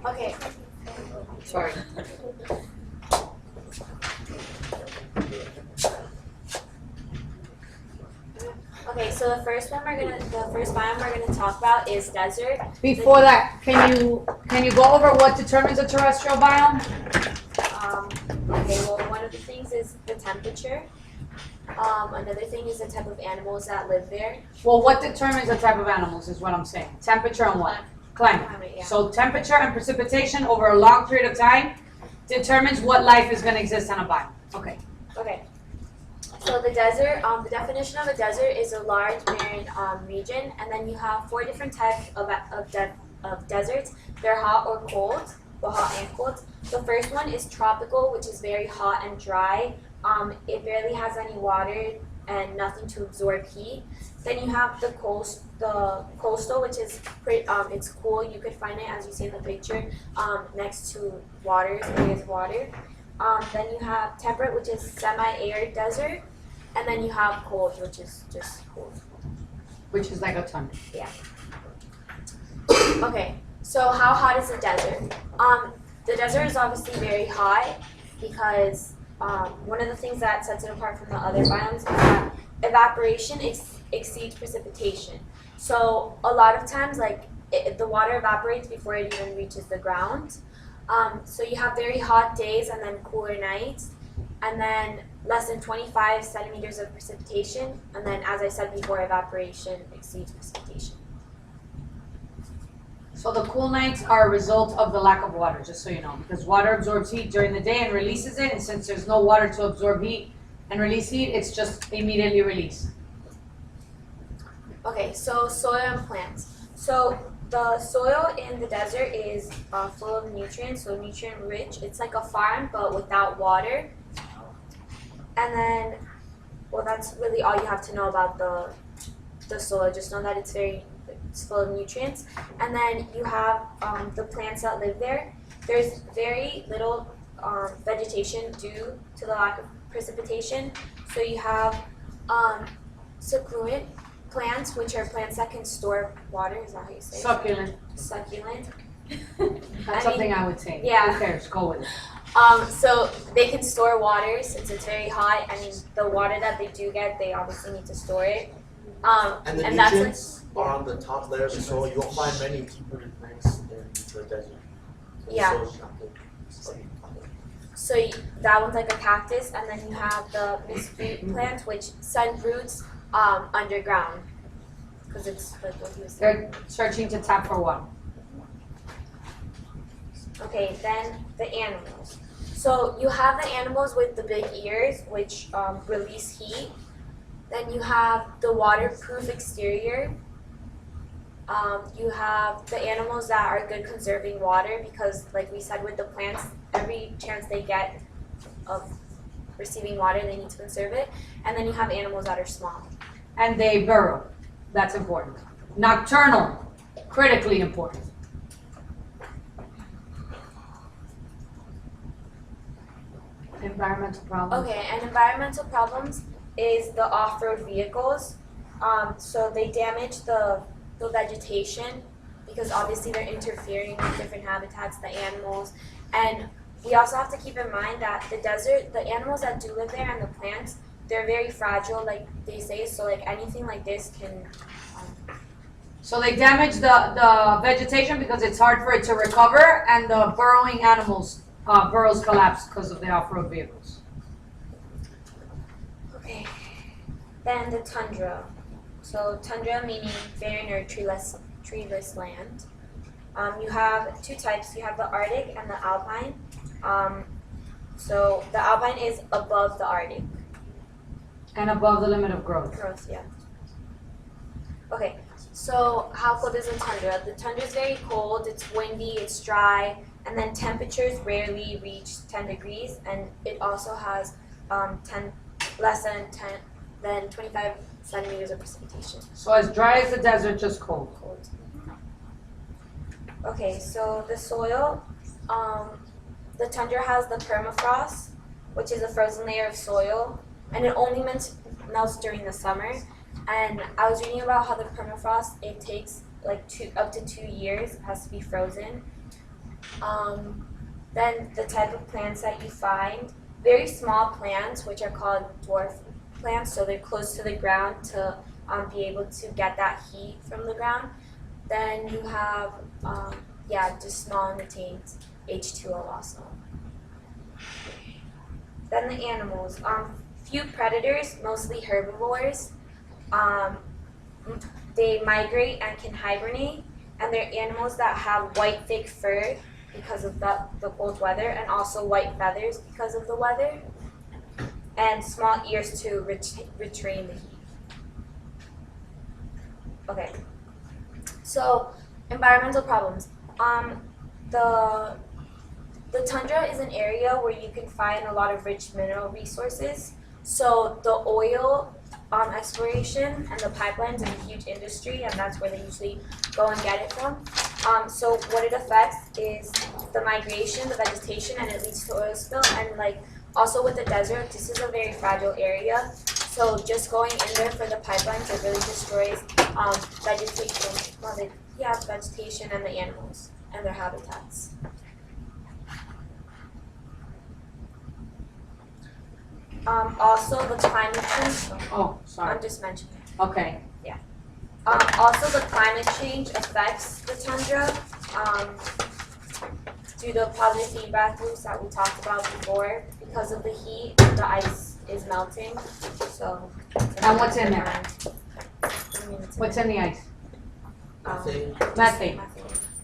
Okay. Sorry. Okay, so the first biome we're gonna talk about is desert. Before that, can you go over what determines a terrestrial biome? Okay, well, one of the things is the temperature. Another thing is the type of animals that live there. Well, what determines the type of animals is what I'm saying. Temperature and what? Climate. Yeah. So temperature and precipitation over a long period of time determines what life is going to exist on a biome. Okay. Okay. So the desert, the definition of a desert is a large barren region, and then you have 4 different types of deserts. They're hot or cold, well, hot and cold. The first one is tropical, which is very hot and dry. It barely has any water and nothing to absorb heat. Then you have the coastal, which is it's cool. You could find it, as you see in the picture, next to areas of water. Then you have temperate, which is semi-arid desert, and then you have cold, which is just cold. Which is like a tundra. Yeah. Okay, so how hot is the desert? The desert is obviously very hot because one of the things that sets it apart from the other biomes is that evaporation exceeds precipitation. So a lot of times, the water evaporates before it even reaches the ground. So you have very hot days and then cooler nights, and then less than 25 centimeters of precipitation, and then, as I said before, evaporation exceeds precipitation. So the cool nights are a result of the lack of water, just so you know, because water absorbs heat during the day and releases it, and since there's no water to absorb heat and release heat, it's just immediately released. Okay, so soil and plants. So the soil in the desert is full of nutrients, so nutrient rich. It's like a farm, but without water. And then, well, that's really all you have to know about the soil. Just know that it's full of nutrients. And then you have the plants that live there. There's very little vegetation due to the lack of precipitation. So you have succulent plants, which are plants that can store water. Is that how you say it? Succulent. Succulent. That's something I would say. Yeah. Who cares? Go with it. So they can store water since it's very hot. I mean, the water that they do get, they obviously need to store it. And the nutrients are on the top layers of soil. You'll find many temperate plants in the desert. Yeah. So that one's like a cactus, and then you have the mesquite plant, which send roots underground, because it's like what he was saying. They're searching to tap for water. Okay, then the animals. So you have the animals with the big ears, which release heat. Then you have the waterproof exterior. You have the animals that are good conserving water because, like we said with the plants, every chance they get of receiving water, they need to conserve it. And then you have animals that are small. And they burrow. That's important. Nocturnal, critically important. Environmental problems. Okay, and environmental problems is the off-road vehicles. So they damage the vegetation because obviously they're interfering with different habitats, the animals. And we also have to keep in mind that the desert, the animals that do live there and the plants, they're very fragile, like they say, so like anything like this can... So they damage the vegetation because it's hard for it to recover, and the burrowing animals, burrows collapse because of the off-road vehicles. Okay, then the tundra. So tundra meaning barren or treeless land. You have 2 types. You have the Arctic and the Alpine. So the Alpine is above the Arctic. And above the limit of growth. Growth, yeah. Okay, so how cold is the tundra? The tundra is very cold, it's windy, it's dry, and then temperatures rarely reach 10 degrees, and it also has less than 25 centimeters of precipitation. So as dry as the desert, just cold. Cold. Okay, so the soil, the tundra has the permafrost, which is a frozen layer of soil, and it only melts during the summer. And I was reading about how the permafrost, it takes like up to 2 years. It has to be frozen. Then the type of plants that you find, very small plants, which are called dwarf plants, so they're close to the ground to be able to get that heat from the ground. Then you have, just small and retained H2O also. Then the animals. Few predators, mostly herbivores. They migrate and can hibernate, and they're animals that have white thick fur because of the cold weather, and also white feathers because of the weather, and small ears to retain the heat. Okay, so environmental problems. The tundra is an area where you can find a lot of rich mineral resources. So the oil exploration and the pipelines is a huge industry, and that's where they usually go and get it from. So what it affects is the migration, the vegetation, and it leads to oil spill. And like also with the desert, this is a very fragile area. So just going in there for the pipelines, it really destroys vegetation. Vegetation and the animals and their habitats. Also the climate change. Oh, sorry. I'm just mentioning. Okay. Yeah. Also the climate change affects the tundra due to positive feedback loops that we talked about before. Because of the heat, the ice is melting. So. And what's in there? What's in the ice? Methane.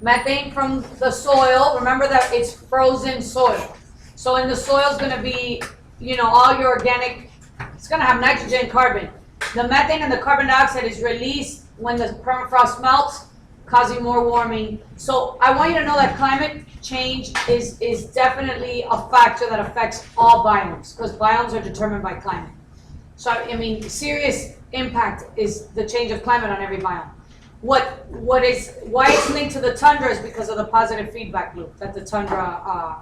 Methane from the soil. Remember that it's frozen soil. So in the soil is going to be, all your organic, it's going to have nitrogen and carbon. The methane and the carbon dioxide is released when the permafrost melts, causing more warming. So I want you to know that climate change is definitely a factor that affects all biomes, because biomes are determined by climate. So serious impact is the change of climate on every biome. Why it's linked to the tundra is because of the positive feedback loop that the tundra.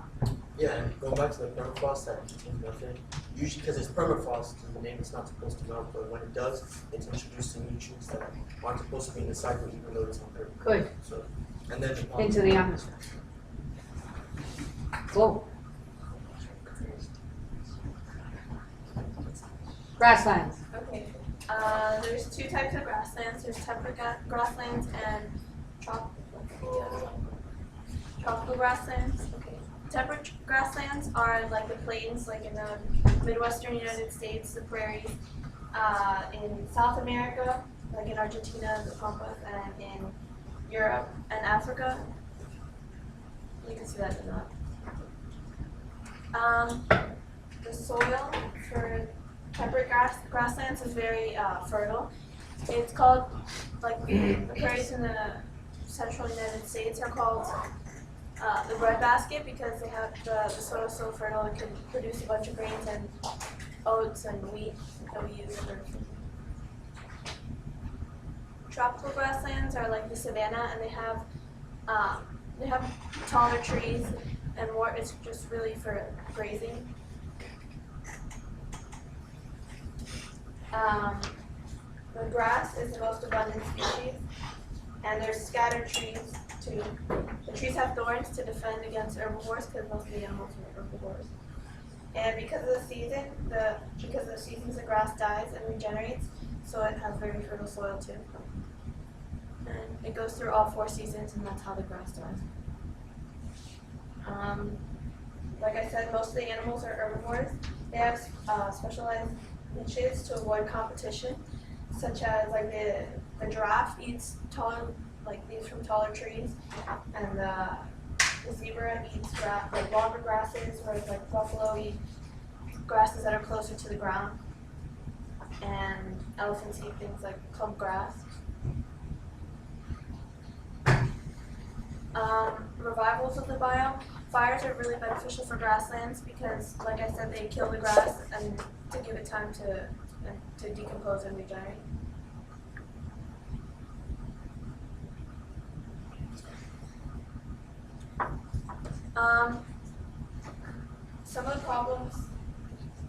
Going back to the permafrost that contains methane, usually because it's permafrost, the name is not supposed to melt, but when it does, it's introducing nutrients that aren't supposed to be in the cycle, even though it's on purpose. Good. So, and then into the atmosphere. Whoa. Grasslands. Okay. There's two types of grasslands. There's temperate grasslands and tropical grasslands. Okay. Temperate grasslands are like the plains, like in the Midwestern United States, the prairies, in South America, like in Argentina, the Pampas, and in Europe and Africa. You can see that in the map. The soil for temperate grasslands is very fertile. It's called, like the prairies in the central United States are called the breadbasket because they have the soil so fertile it can produce a bunch of grains and oats and wheat that we use for food. Tropical grasslands are like the savanna, and they have taller trees and more. It's just really for grazing. The grass is the most abundant species, and there's scattered trees too. The trees have thorns to defend against herbivores because most of the animals are herbivores. And because of the seasons, the grass dies and regenerates, so it has very fertile soil too. And it goes through all 4 seasons, and that's how the grass dies. Like I said, most of the animals are herbivores. They have specialized niches to avoid competition, such as like the giraffe eats leaves from taller trees, and the zebra eats longer grasses, whereas like buffalo eat grasses that are closer to the ground, and elephants eat things like clump grass. Revivals of the biome. Fires are really beneficial for grasslands because, like I said, they kill the grass and to give it time to decompose and regenerate. Some of the problems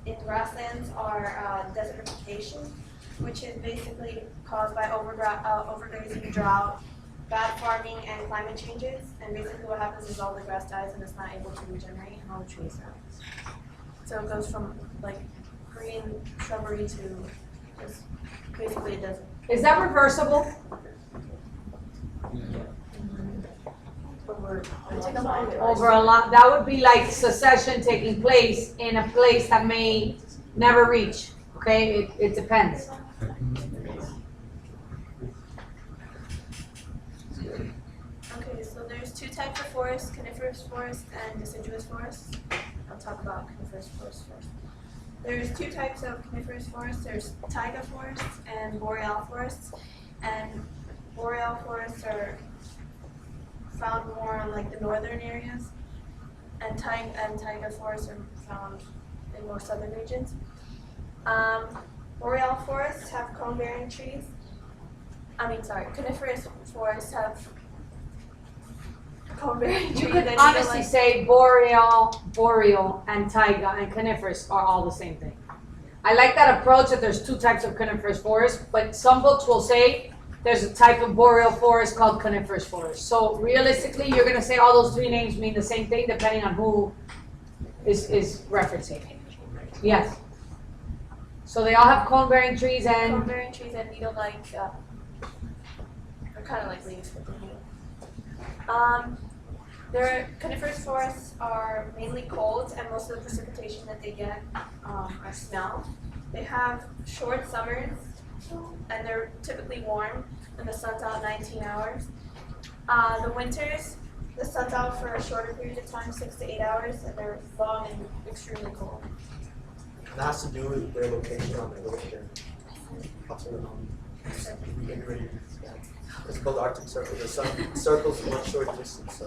in grasslands are desertification. which is basically caused by overgrazing, drought, bad farming, and climate changes. And basically what happens is all the grass dies and it's not able to regenerate and all the trees die. So it goes from like green shrubbery to just basically a desert. Is that reversible? Over a lot, that would be like secession taking place in a place that may never reach, okay? It depends. Okay, so there's two types of forests, coniferous forests and deciduous forests. I'll talk about coniferous forests first. There's two types of coniferous forests. There's taiga forests and boreal forests. And boreal forests are found more in like the northern areas. And taiga forests are found in more southern regions. Boreal forests have cone-bearing trees. Coniferous forests have cone-bearing trees. You could and honestly say boreal, and taiga and coniferous are all the same thing. I like that approach that there's two types of coniferous forests, but some books will say there's a type of boreal forest called coniferous forest. So realistically, you're going to say all those three names mean the same thing depending on who is referencing. Yes. So they all have cone-bearing trees and cone-bearing trees and needle-like, they're kind of like leaves with the needle. Their coniferous forests are mainly cold, and most of the precipitation that they get are snow. They have short summers, and they're typically warm, and the sun's out 19 hours. The winters, the sun's out for a shorter period of time, 6 to 8 hours, and they're long and extremely cold. That has to do with their location on the glacier. Reiterated. Yeah. It's called the Arctic Circle. The sun circles a much shorter distance. So.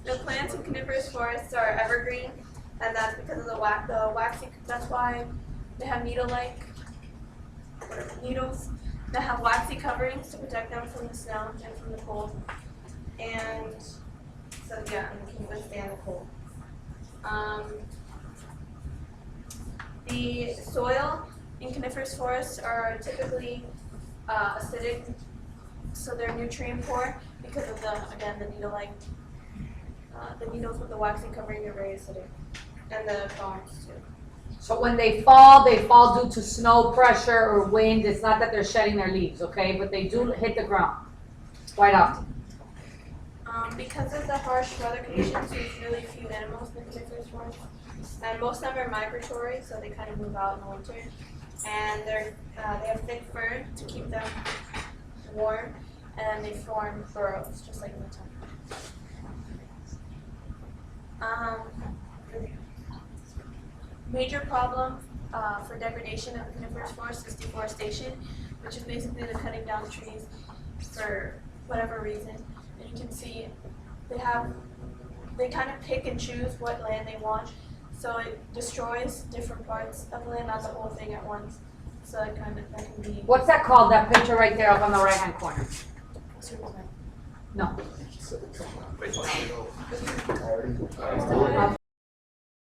The plants in coniferous forests are evergreen, and that's because of the waxy. That's why they have needle-like needles that have waxy coverings to protect them from the snow and from the cold. And so yeah, and they can withstand the cold. The soil in coniferous forests are typically acidic, so they're nutrient poor because of the needle-like. The needles with the waxy covering are very acidic, and the thorns too. so when they fall due to snow pressure or wind. It's not that they're shedding their leaves, okay? But they do hit the ground quite often. Because of the harsh weather conditions, there's really few animals in the coniferous forests, and most of them are migratory, so they kind of move out in the winter. And they have thick fur to keep them warm, and they form burrows just like in the Tundra. Major problem for degradation of the coniferous forest is deforestation, which is basically the cutting down trees for whatever reason. And you can see they kind of pick and choose what land they want, so it destroys different parts of the land, not the whole thing at once. So that can be. What's that called? That picture right there up on the right-hand corner. No.